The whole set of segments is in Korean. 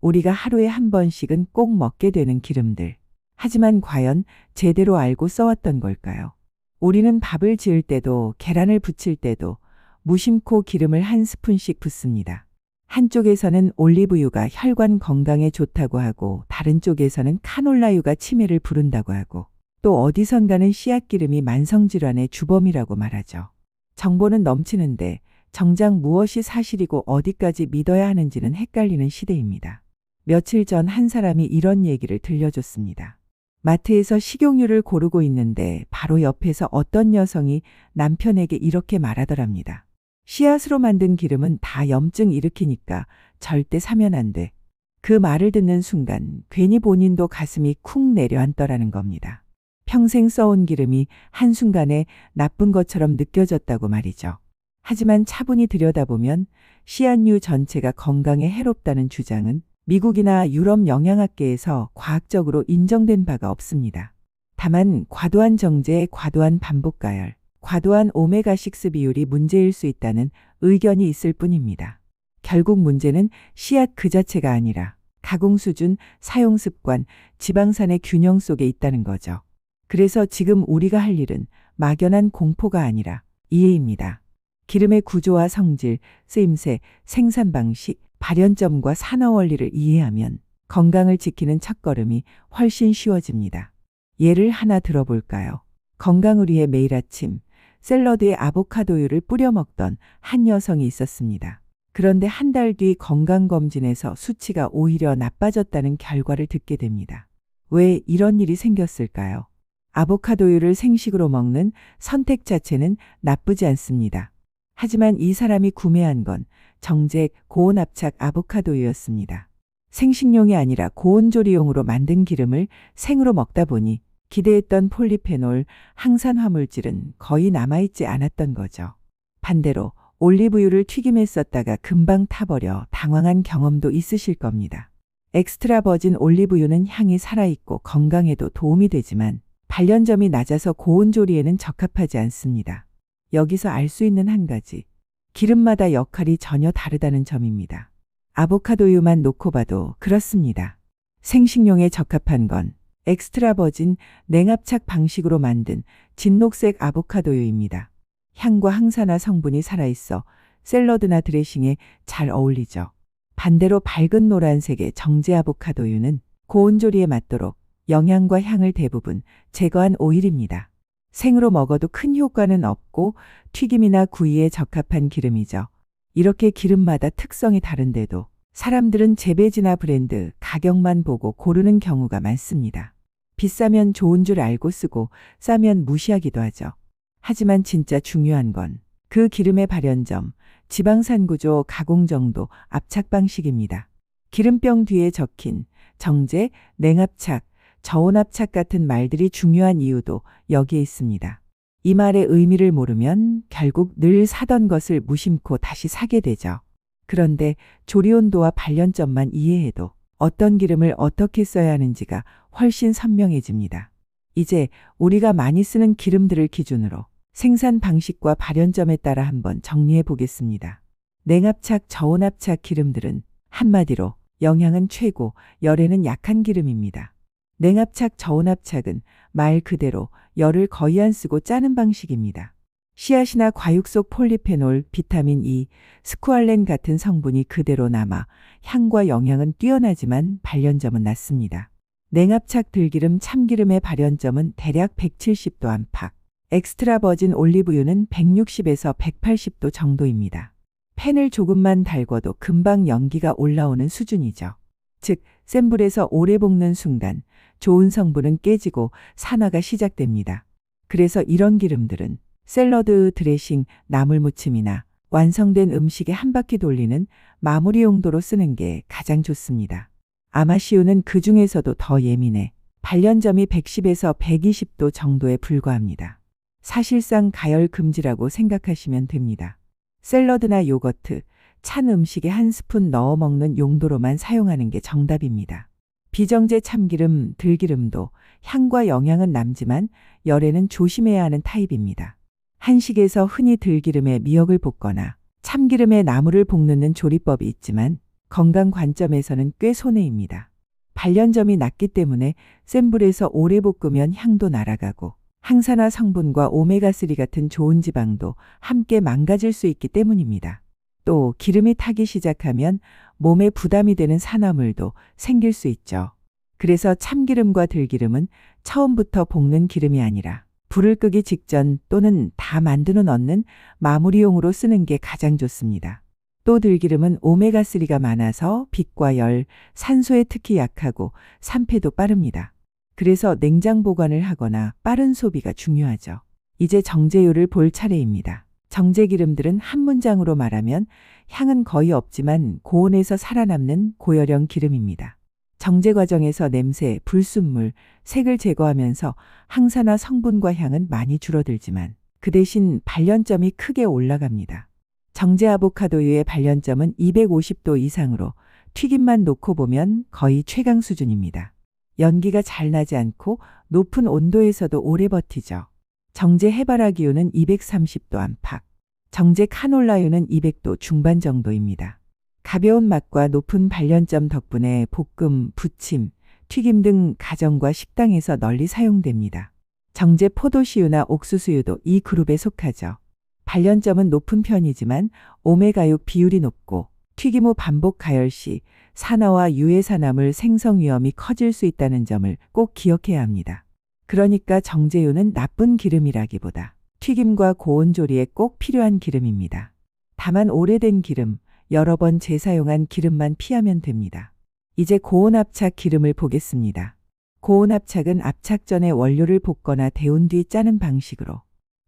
우리가 하루에 한 번씩은 꼭 먹게 되는 기름들. 하지만 과연 제대로 알고 써왔던 걸까요? 우리는 밥을 지을 때도 계란을 부칠 때도 무심코 기름을 한 스푼씩 붓습니다. 한쪽에서는 올리브유가 혈관 건강에 좋다고 하고 다른 쪽에서는 카놀라유가 치매를 부른다고 하고 또 어디선가는 씨앗기름이 만성질환의 주범이라고 말하죠. 정보는 넘치는데 정작 무엇이 사실이고 어디까지 믿어야 하는지는 헷갈리는 시대입니다. 며칠 전 한 사람이 이런 얘기를 들려줬습니다. 마트에서 식용유를 고르고 있는데 바로 옆에서 어떤 여성이 남편에게 이렇게 말하더랍니다. 씨앗으로 만든 기름은 다 염증 일으키니까 절대 사면 안 돼. 그 말을 듣는 순간 괜히 본인도 가슴이 쿵 내려앉더라는 겁니다. 평생 써온 기름이 한순간에 나쁜 것처럼 느껴졌다고 말이죠. 하지만 차분히 들여다보면 씨앗유 전체가 건강에 해롭다는 주장은 미국이나 유럽 영양학계에서 과학적으로 인정된 바가 없습니다. 다만 과도한 정제, 과도한 반복 가열, 과도한 오메가6 비율이 문제일 수 있다는 의견이 있을 뿐입니다. 결국 문제는 씨앗 그 자체가 아니라 가공 수준, 사용 습관, 지방산의 균형 속에 있다는 거죠. 그래서 지금 우리가 할 일은 막연한 공포가 아니라 이해입니다. 기름의 구조와 성질, 쓰임새, 생산 방식, 발현점과 산화 원리를 이해하면 건강을 지키는 첫걸음이 훨씬 쉬워집니다. 예를 하나 들어볼까요? 건강을 위해 매일 아침 샐러드에 아보카도유를 뿌려 먹던 한 여성이 있었습니다. 그런데 한 달 뒤 건강검진에서 수치가 오히려 나빠졌다는 결과를 듣게 됩니다. 왜 이런 일이 생겼을까요? 아보카도유를 생식으로 먹는 선택 자체는 나쁘지 않습니다. 하지만 이 사람이 구매한 건 정제 고온압착 아보카도유였습니다. 생식용이 아니라 고온조리용으로 만든 기름을 생으로 먹다 보니 기대했던 폴리페놀, 항산 화물질은 거의 남아있지 않았던 거죠. 반대로 올리브유를 튀김에 썼다가 금방 타버려 당황한 경험도 있으실 겁니다. 엑스트라 버진 올리브유는 향이 살아있고 건강에도 도움이 되지만 발연점이 낮아서 고온조리에는 적합하지 않습니다. 여기서 알 수 있는 한 가지, 기름마다 역할이 전혀 다르다는 점입니다. 아보카도유만 놓고 봐도 그렇습니다. 생식용에 적합한 건 엑스트라 버진 냉압착 방식으로 만든 진녹색 아보카도유입니다. 향과 항산화 성분이 살아있어 샐러드나 드레싱에 잘 어울리죠. 반대로 밝은 노란색의 정제 아보카도유는 고온조리에 맞도록 영양과 향을 대부분 제거한 오일입니다. 생으로 먹어도 큰 효과는 없고 튀김이나 구이에 적합한 기름이죠. 이렇게 기름마다 특성이 다른데도 사람들은 재배지나 브랜드, 가격만 보고 고르는 경우가 많습니다. 비싸면 좋은 줄 알고 쓰고 싸면 무시하기도 하죠. 하지만 진짜 중요한 건 그 기름의 발현점, 지방산 구조, 가공 정도, 압착 방식입니다. 기름병 뒤에 적힌 정제, 냉압착, 저온압착 같은 말들이 중요한 이유도 여기에 있습니다. 이 말의 의미를 모르면 결국 늘 사던 것을 무심코 다시 사게 되죠. 그런데 조리온도와 발연점만 이해해도 어떤 기름을 어떻게 써야 하는지가 훨씬 선명해집니다. 이제 우리가 많이 쓰는 기름들을 기준으로 생산 방식과 발연점에 따라 한번 정리해 보겠습니다. 냉압착, 저온압착 기름들은 한마디로 영양은 최고, 열에는 약한 기름입니다. 냉압착, 저온압착은 말 그대로 열을 거의 안 쓰고 짜는 방식입니다. 씨앗이나 과육 속 폴리페놀, 비타민 E, 스쿠알렌 같은 성분이 그대로 남아 향과 영양은 뛰어나지만 발연점은 낮습니다. 냉압착 들기름, 참기름의 발연점은 대략 170도 안팎, 엑스트라 버진 올리브유는 160에서 180도 정도입니다. 팬을 조금만 달궈도 금방 연기가 올라오는 수준이죠. 즉, 센 불에서 오래 볶는 순간 좋은 성분은 깨지고 산화가 시작됩니다. 그래서 이런 기름들은 샐러드, 드레싱, 나물무침이나 완성된 음식에 한 바퀴 돌리는 마무리 용도로 쓰는 게 가장 좋습니다. 아마시유는 그 중에서도 더 예민해 발연점이 110에서 120도 정도에 불과합니다. 사실상 가열 금지라고 생각하시면 됩니다. 샐러드나 요거트, 찬 음식에 한 스푼 넣어 먹는 용도로만 사용하는 게 정답입니다. 비정제 참기름, 들기름도 향과 영양은 남지만 열에는 조심해야 하는 타입입니다. 한식에서 흔히 들기름에 미역을 볶거나 참기름에 나물을 볶는 조리법이 있지만 건강 관점에서는 꽤 손해입니다. 발연점이 낮기 때문에 센 불에서 오래 볶으면 향도 날아가고 항산화 성분과 오메가3 같은 좋은 지방도 함께 망가질 수 있기 때문입니다. 또 기름이 타기 시작하면 몸에 부담이 되는 산화물도 생길 수 있죠. 그래서 참기름과 들기름은 처음부터 볶는 기름이 아니라 불을 끄기 직전 또는 다 만든 후 넣는 마무리용으로 쓰는 게 가장 좋습니다. 또 들기름은 오메가3가 많아서 빛과 열, 산소에 특히 약하고 산패도 빠릅니다. 그래서 냉장 보관을 하거나 빠른 소비가 중요하죠. 이제 정제유를 볼 차례입니다. 정제기름들은 한 문장으로 말하면 향은 거의 없지만 고온에서 살아남는 고열형 기름입니다. 정제 과정에서 냄새, 불순물, 색을 제거하면서 항산화 성분과 향은 많이 줄어들지만 그 대신 발연점이 크게 올라갑니다. 정제 아보카도유의 발연점은 250도 이상으로 튀김만 놓고 보면 거의 최강 수준입니다. 연기가 잘 나지 않고 높은 온도에서도 오래 버티죠. 정제 해바라기유는 230도 안팎, 정제 카놀라유는 200도 중반 정도입니다. 가벼운 맛과 높은 발연점 덕분에 볶음, 부침, 튀김 등 가정과 식당에서 널리 사용됩니다. 정제 포도씨유나 옥수수유도 이 그룹에 속하죠. 발연점은 높은 편이지만 오메가6 비율이 높고 튀김 후 반복 가열 시 산화와 유해산화물 생성 위험이 커질 수 있다는 점을 꼭 기억해야 합니다. 그러니까 정제유는 나쁜 기름이라기보다 튀김과 고온 조리에 꼭 필요한 기름입니다. 다만 오래된 기름, 여러 번 재사용한 기름만 피하면 됩니다. 이제 고온 압착 기름을 보겠습니다. 고온 압착은 압착 전에 원료를 볶거나 데운 뒤 짜는 방식으로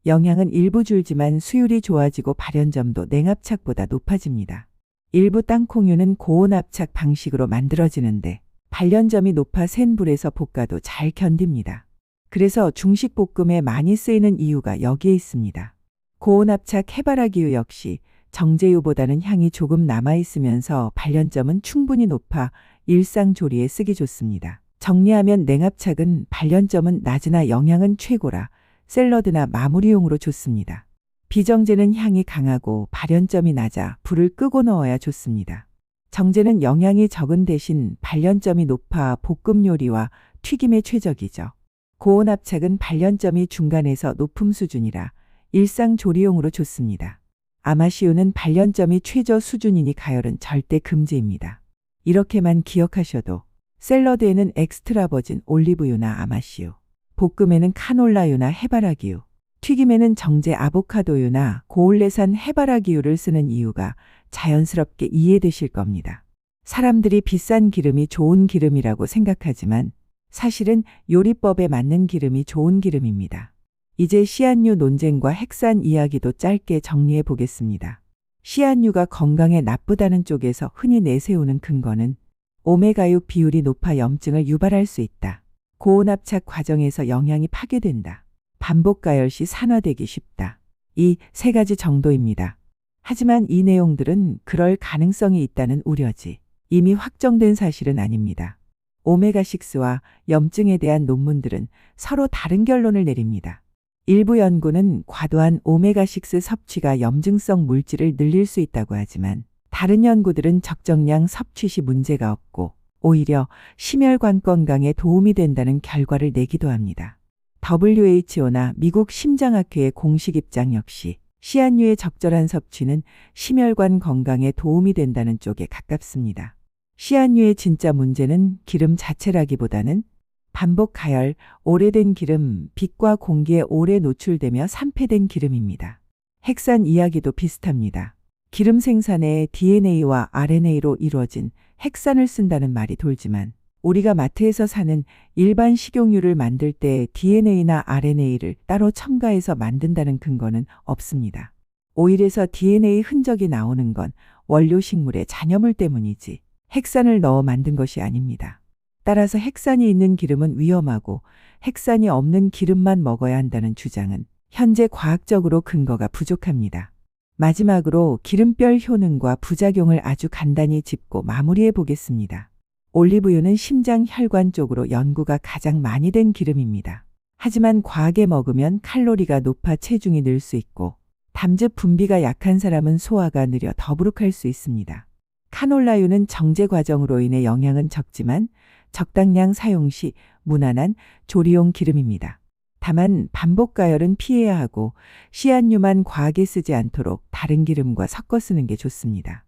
영양은 일부 줄지만 수율이 좋아지고 발연점도 냉압착보다 높아집니다. 일부 땅콩유는 고온 압착 방식으로 만들어지는데 발연점이 높아 센 불에서 볶아도 잘 견딥니다. 그래서 중식 볶음에 많이 쓰이는 이유가 여기에 있습니다. 고온 압착 해바라기유 역시 정제유보다는 향이 조금 남아있으면서 발연점은 충분히 높아 일상 조리에 쓰기 좋습니다. 정리하면 냉압착은 발연점은 낮으나 영양은 최고라 샐러드나 마무리용으로 좋습니다. 비정제는 향이 강하고 발연점이 낮아 불을 끄고 넣어야 좋습니다. 정제는 영양이 적은 대신 발연점이 높아 볶음 요리와 튀김에 최적이죠. 고온 압착은 발연점이 중간에서 높음 수준이라 일상 조리용으로 좋습니다. 아마시유는 발연점이 최저 수준이니 가열은 절대 금지입니다. 이렇게만 기억하셔도 샐러드에는 엑스트라 버진 올리브유나 아마시유, 볶음에는 카놀라유나 해바라기유, 튀김에는 정제 아보카도유나 고올레산 해바라기유를 쓰는 이유가 자연스럽게 이해되실 겁니다. 사람들이 비싼 기름이 좋은 기름이라고 생각하지만 사실은 요리법에 맞는 기름이 좋은 기름입니다. 이제 시안유 논쟁과 핵산 이야기도 짧게 정리해 보겠습니다. 시안유가 건강에 나쁘다는 쪽에서 흔히 내세우는 근거는 오메가6 비율이 높아 염증을 유발할 수 있다. 고온 압착 과정에서 영양이 파괴된다. 반복 가열 시 산화되기 쉽다. 이 세 가지 정도입니다. 하지만 이 내용들은 그럴 가능성이 있다는 우려지 이미 확정된 사실은 아닙니다. 오메가6와 염증에 대한 논문들은 서로 다른 결론을 내립니다. 일부 연구는 과도한 오메가6 섭취가 염증성 물질을 늘릴 수 있다고 하지만 다른 연구들은 적정량 섭취 시 문제가 없고 오히려 심혈관 건강에 도움이 된다는 결과를 내기도 합니다. WHO나 미국 심장학회의 공식 입장 역시 시안유의 적절한 섭취는 심혈관 건강에 도움이 된다는 쪽에 가깝습니다. 시안유의 진짜 문제는 기름 자체라기보다는 반복 가열, 오래된 기름, 빛과 공기에 오래 노출되며 산패된 기름입니다. 핵산 이야기도 비슷합니다. 기름 생산에 DNA와 RNA로 이루어진 핵산을 쓴다는 말이 돌지만 우리가 마트에서 사는 일반 식용유를 만들 때 DNA나 RNA를 따로 첨가해서 만든다는 근거는 없습니다. 오일에서 DNA 흔적이 나오는 건 원료 식물의 잔여물 때문이지 핵산을 넣어 만든 것이 아닙니다. 따라서 핵산이 있는 기름은 위험하고 핵산이 없는 기름만 먹어야 한다는 주장은 현재 과학적으로 근거가 부족합니다. 마지막으로 기름별 효능과 부작용을 아주 간단히 짚고 마무리해 보겠습니다. 올리브유는 심장 혈관 쪽으로 연구가 가장 많이 된 기름입니다. 하지만 과하게 먹으면 칼로리가 높아 체중이 늘 수 있고 담즙 분비가 약한 사람은 소화가 느려 더부룩할 수 있습니다. 카놀라유는 정제 과정으로 인해 영양은 적지만 적당량 사용 시 무난한 조리용 기름입니다. 다만 반복 가열은 피해야 하고 씨앗유만 과하게 쓰지 않도록 다른 기름과 섞어 쓰는 게 좋습니다.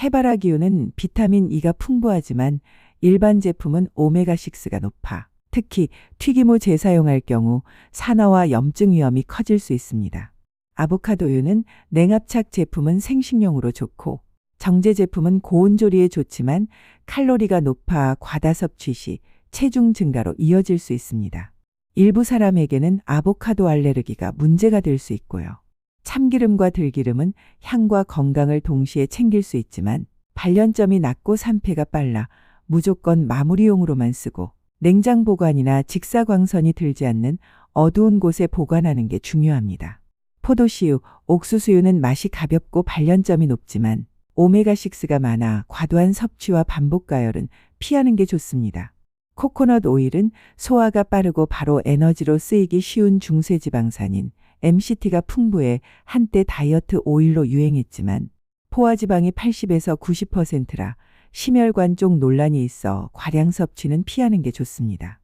해바라기유는 비타민 E가 풍부하지만 일반 제품은 오메가6가 높아 특히 튀김 후 재사용할 경우 산화와 염증 위험이 커질 수 있습니다. 아보카도유는 냉압착 제품은 생식용으로 좋고 정제 제품은 고온조리에 좋지만 칼로리가 높아 과다 섭취 시 체중 증가로 이어질 수 있습니다. 일부 사람에게는 아보카도 알레르기가 문제가 될 수 있고요. 참기름과 들기름은 향과 건강을 동시에 챙길 수 있지만 발연점이 낮고 산패가 빨라 무조건 마무리용으로만 쓰고 냉장 보관이나 직사광선이 들지 않는 어두운 곳에 보관하는 게 중요합니다. 포도씨유, 옥수수유는 맛이 가볍고 발연점이 높지만 오메가6가 많아 과도한 섭취와 반복 가열은 피하는 게 좋습니다. 코코넛 오일은 소화가 빠르고 바로 에너지로 쓰이기 쉬운 중세지방산인 MCT가 풍부해 한때 다이어트 오일로 유행했지만 포화지방이 80에서 90%라 심혈관 쪽 논란이 있어 과량 섭취는 피하는 게 좋습니다.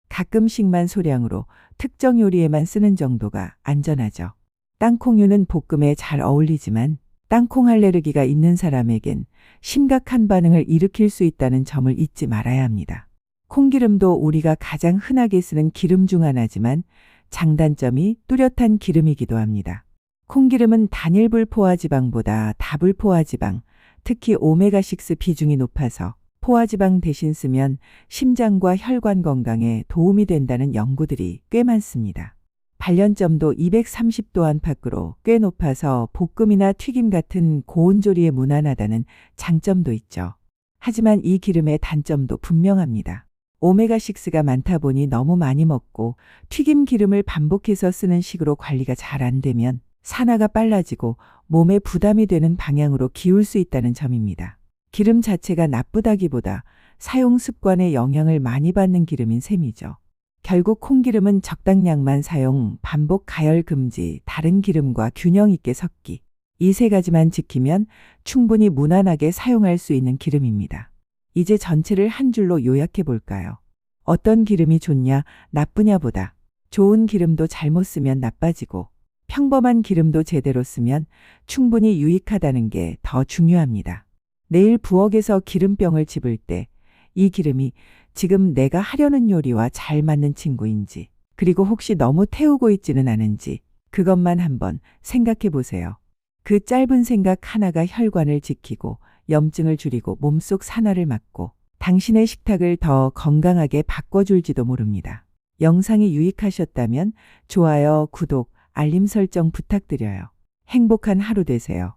가끔씩만 소량으로 특정 요리에만 쓰는 정도가 안전하죠. 땅콩유는 볶음에 잘 어울리지만 땅콩 알레르기가 있는 사람에겐 심각한 반응을 일으킬 수 있다는 점을 잊지 말아야 합니다. 콩기름도 우리가 가장 흔하게 쓰는 기름 중 하나지만 장단점이 뚜렷한 기름이기도 합니다. 콩기름은 단일불 포화지방보다 다불 포화지방, 특히 오메가6 비중이 높아서 포화지방 대신 쓰면 심장과 혈관 건강에 도움이 된다는 연구들이 꽤 많습니다. 발연점도 230도 안팎으로 꽤 높아서 볶음이나 튀김 같은 고온조리에 무난하다는 장점도 있죠. 하지만 이 기름의 단점도 분명합니다. 오메가6가 많다 보니 너무 많이 먹고 튀김 기름을 반복해서 쓰는 식으로 관리가 잘 안 되면 산화가 빨라지고 몸에 부담이 되는 방향으로 기울 수 있다는 점입니다. 기름 자체가 나쁘다기보다 사용 습관에 영향을 많이 받는 기름인 셈이죠. 결국 콩기름은 적당량만 사용, 반복 가열 금지, 다른 기름과 균형 있게 섞기. 이 세 가지만 지키면 충분히 무난하게 사용할 수 있는 기름입니다. 이제 전체를 한 줄로 요약해 볼까요? 어떤 기름이 좋냐, 나쁘냐 보다 좋은 기름도 잘못 쓰면 나빠지고 평범한 기름도 제대로 쓰면 충분히 유익하다는 게 더 중요합니다. 내일 부엌에서 기름병을 집을 때 이 기름이 지금 내가 하려는 요리와 잘 맞는 친구인지, 그리고 혹시 너무 태우고 있지는 않은지 그것만 한번 생각해 보세요. 그 짧은 생각 하나가 혈관을 지키고 염증을 줄이고 몸속 산화를 막고 당신의 식탁을 더 건강하게 바꿔줄지도 모릅니다. 영상이 유익하셨다면 좋아요, 구독, 알림 설정 부탁드려요. 행복한 하루 되세요.